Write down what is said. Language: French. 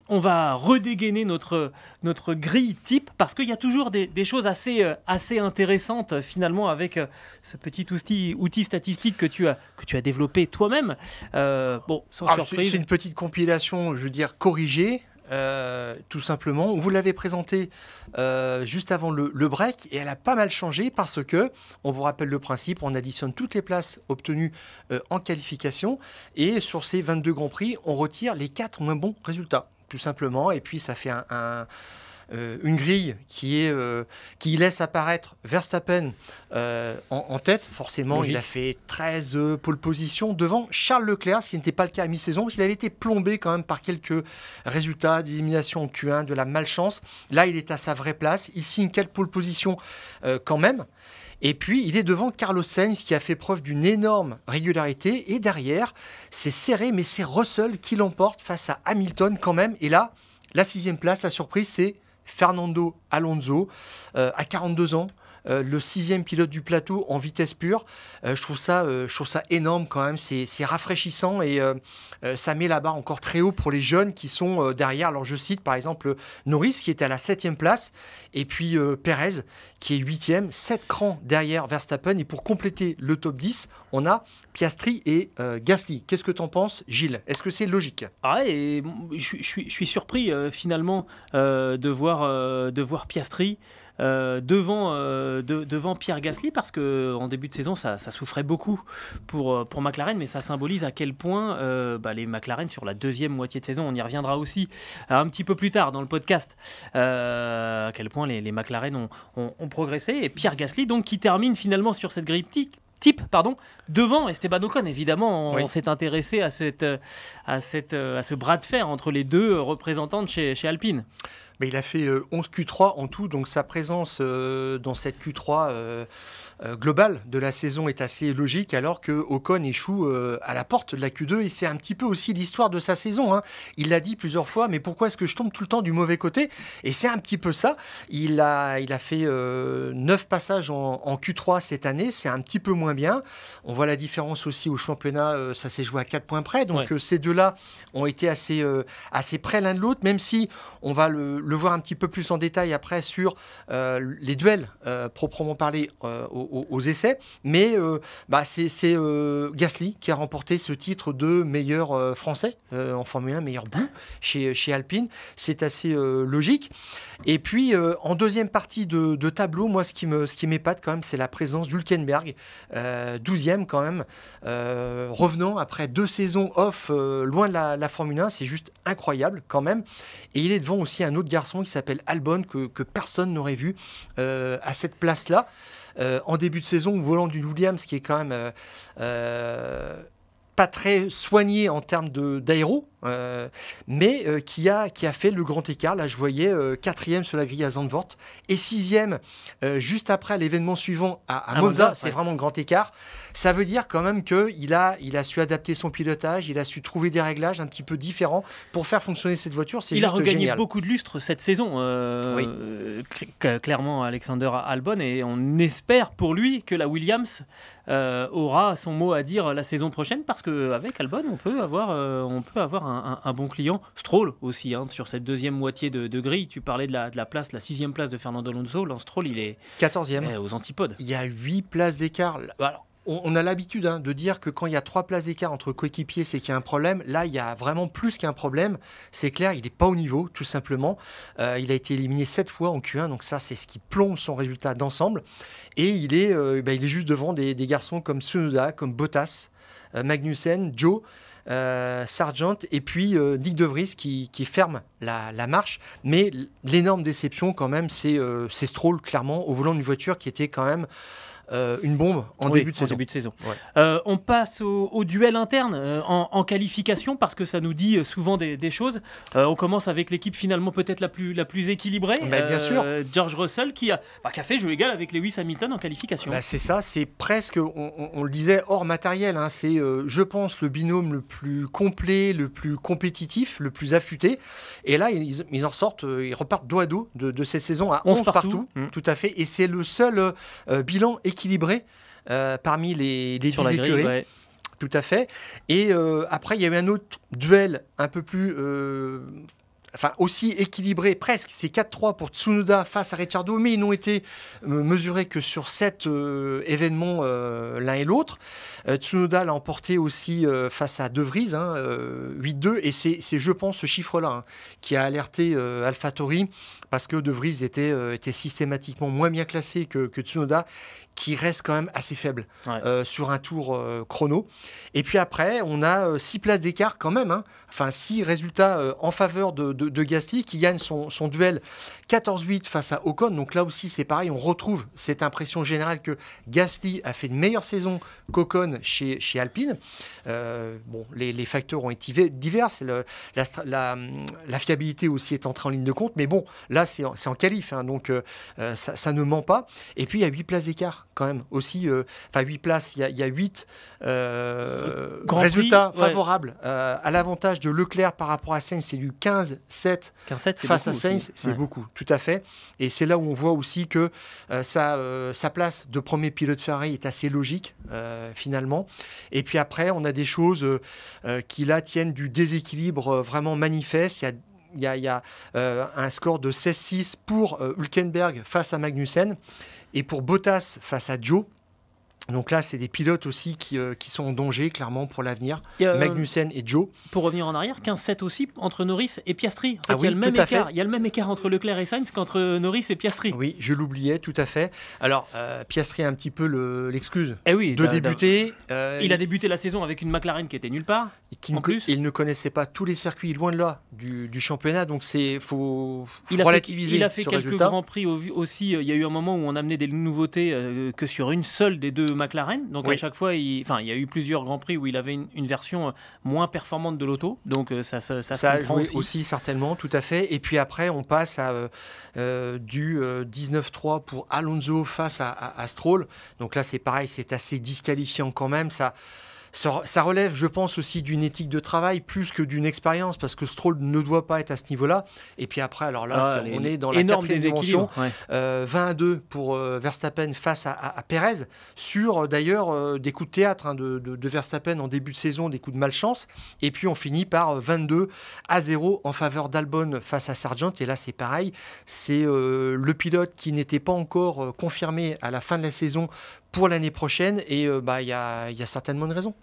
on va redégainer notre grille type parce qu'il y a toujours des choses assez intéressantes finalement avec ce petit outil statistique que tu as développé toi-même. Sans surprise. C'est une petite compilation, je veux dire, corrigée. Tout simplement. Vous l'avez présentée juste avant le break et elle a pas mal changé parce que, on vous rappelle le principe, on additionne toutes les places obtenues en qualification et sur ces 22 Grands Prix, on retire les 4 moins bons résultats, tout simplement. Et puis ça fait une grille qui laisse apparaître Verstappen en tête. Forcément, Logique. Il a fait 13 pole positions devant Charles Leclerc, ce qui n'était pas le cas à mi-saison, parce qu'il avait été plombé quand même par quelques résultats d'élimination en Q1, de la malchance. Là, il est à sa vraie place. Il signe 4 pole positions quand même. Et puis, il est devant Carlos Sainz qui a fait preuve d'une énorme régularité. Et derrière, c'est serré, mais c'est Russell qui l'emporte face à Hamilton quand même. Et là, la 6e place, la surprise, c'est Fernando Alonso, à 42 ans, le 6e pilote du plateau en vitesse pure. Je trouve ça énorme quand même, c'est rafraîchissant et ça met la barre encore très haut pour les jeunes qui sont derrière. Alors je cite par exemple Norris qui est à la 7e place et puis Perez qui est 8e, 7 crans derrière Verstappen. Et pour compléter le top 10, on a Piastri et Gasly. Qu'est-ce que tu en penses, Gilles? Est-ce que c'est logique? Et je suis surpris finalement de voir Piastri devant Pierre Gasly parce qu'en début de saison ça souffrait beaucoup pour McLaren, mais ça symbolise à quel point les McLaren sur la deuxième moitié de saison, on y reviendra aussi un petit peu plus tard dans le podcast, à quel point les McLaren ont progressé. Et Pierre Gasly donc qui termine finalement sur cette grille type, devant Esteban Ocon. Évidemment, on s'est intéressé à ce bras de fer entre les deux représentants de chez Alpine. Mais il a fait 11 Q3 en tout, donc sa présence dans cette Q3 globale de la saison est assez logique, alors que Ocon échoue à la porte de la Q2, et c'est un petit peu aussi l'histoire de sa saison, hein. Il l'a dit plusieurs fois, mais pourquoi est-ce que je tombe tout le temps du mauvais côté? Et c'est un petit peu ça. Il a fait 9 passages en Q3 cette année, c'est un petit peu moins bien. On voit la différence aussi au championnat, ça s'est joué à 4 points près, donc ces deux-là ont été assez près l'un de l'autre, même si on va le voir un petit peu plus en détail après sur les duels proprement parlé aux essais, mais c'est Gasly qui a remporté ce titre de meilleur français en Formule 1, meilleur bleu chez Alpine. C'est assez logique. Et puis en deuxième partie de tableau, moi ce qui m'épate quand même, c'est la présence d'Hülkenberg, 12e quand même, revenant après 2 saisons off loin de la Formule 1, c'est juste incroyable quand même. Et il est devant aussi un autre garçon qui s'appelle Albon que personne n'aurait vu à cette place-là. En début de saison, au volant d'une Williams qui est quand même pas très soigné en termes d'aéro, mais qui a fait le grand écart. Là, je voyais 4e sur la grille à Zandvoort et 6e juste après l'événement suivant à Monza. C'est vraiment le grand écart. Ça veut dire quand même qu'il a su adapter son pilotage, il a su trouver des réglages un petit peu différents pour faire fonctionner cette voiture. Il a regagné beaucoup de lustre cette saison, clairement Alexander Albon, et on espère pour lui que la Williams aura son mot à dire la saison prochaine, parce qu'avec Albon on peut avoir un bon client. Stroll aussi, sur cette deuxième moitié de grille. Tu parlais de la place, la 6e place de Fernando Alonso. Lance Stroll, il est 14e aux antipodes. Il y a 8 places d'écart. Alors, on a l'habitude de dire que quand il y a 3 places d'écart entre coéquipiers, c'est qu'il y a un problème. Là, il y a vraiment plus qu'un problème. C'est clair, il n'est pas au niveau, tout simplement. Il a été éliminé 7 fois en Q1, donc ça, c'est ce qui plombe son résultat d'ensemble. Et il est juste devant des garçons comme Tsunoda, comme Bottas, Magnussen, Joe, Sargent et puis Nick De Vries qui ferme la marche. Mais l'énorme déception quand même, c'est Stroll, clairement, au volant d'une voiture qui était quand même une bombe en début de saison. Ouais. On passe au duel interne en qualification, parce que ça nous dit souvent des choses. On commence avec l'équipe finalement peut-être la plus équilibrée. Bien sûr. George Russell qui a fait jeu égal avec Lewis Hamilton en qualification. C'est ça, c'est presque, on le disait, hors matériel. C'est, je pense, le binôme le plus complet, le plus compétitif, le plus affûté. Et là, ils en sortent, ils repartent dos à dos de cette saison à 11 partout. Tout à fait. Et c'est le seul bilan équilibré parmi les 10 écuries. Ouais. Tout à fait. Et après, il y a eu un autre duel un peu plus enfin aussi équilibré presque. C'est 4-3 pour Tsunoda face à Ricciardo, mais ils n'ont été mesurés que sur 7 événements l'un et l'autre. Tsunoda l'a emporté aussi face à De Vries, 8-2, et c'est je pense ce chiffre-là qui a alerté AlphaTauri, parce que De Vries était systématiquement moins bien classé que Tsunoda, qui reste quand même assez faible sur un tour chrono. Et puis après, on a 6 places d'écart quand même, enfin 6 résultats en faveur de Gasly, qui gagne son duel 14-8 face à Ocon. Donc là aussi, c'est pareil, on retrouve cette impression générale que Gasly a fait une meilleure saison qu'Ocon chez Alpine. Les facteurs ont été divers, la fiabilité aussi est entrée en ligne de compte, mais bon, là c'est en qualif, donc ça ne ment pas. Et puis il y a 8 places d'écart quand même aussi, 8 places, il y a 8 résultats favorables à l'avantage de Leclerc par rapport à Sainz. C'est du 15-7 face à Sainz, c'est beaucoup, tout à fait. Et c'est là où on voit aussi que sa place de premier pilote Ferrari est assez logique finalement. Et puis après, on a des choses qui là tiennent du déséquilibre vraiment manifeste. Il y a un score de 16-6 pour Hülkenberg face à Magnussen, et pour Bottas face à Zhou. Donc là, c'est des pilotes aussi qui sont en danger, clairement, pour l'avenir. Magnussen et Zhou. Pour revenir en arrière, 15-7 aussi entre Norris et Piastri. Il y a le même écart entre Leclerc et Sainz qu'entre Norris et Piastri. Oui, je l'oubliais, tout à fait. Alors, Piastri a un petit peu l'excuse de débuter. Il a débuté la saison avec une McLaren qui était nulle part. Il ne connaissait pas tous les circuits, loin de là, du championnat. Donc, faut relativiser. Il a fait quelques grands prix aussi. Il y a eu un moment où on amenait des nouveautés que sur une seule des deux McLaren. Donc à chaque fois, il y a eu plusieurs grands prix où il avait une version moins performante de l'auto. Donc ça a joué aussi certainement, tout à fait. Et puis après, on passe à du 19-3 pour Alonso face à Stroll. Donc là, c'est pareil, c'est assez disqualifiant quand même. Ça relève, je pense, aussi d'une éthique de travail plus que d'une expérience, parce que Stroll ne doit pas être à ce niveau-là. Et puis après, alors là, on est dans la quatrième dimension. 20-2 pour Verstappen face à Perez, sur d'ailleurs des coups de théâtre de Verstappen en début de saison, des coups de malchance. Et puis on finit par 22-0 en faveur d'Albon face à Sargent. Et là, c'est pareil, c'est le pilote qui n'était pas encore confirmé à la fin de la saison pour l'année prochaine, et il y a certainement une raison.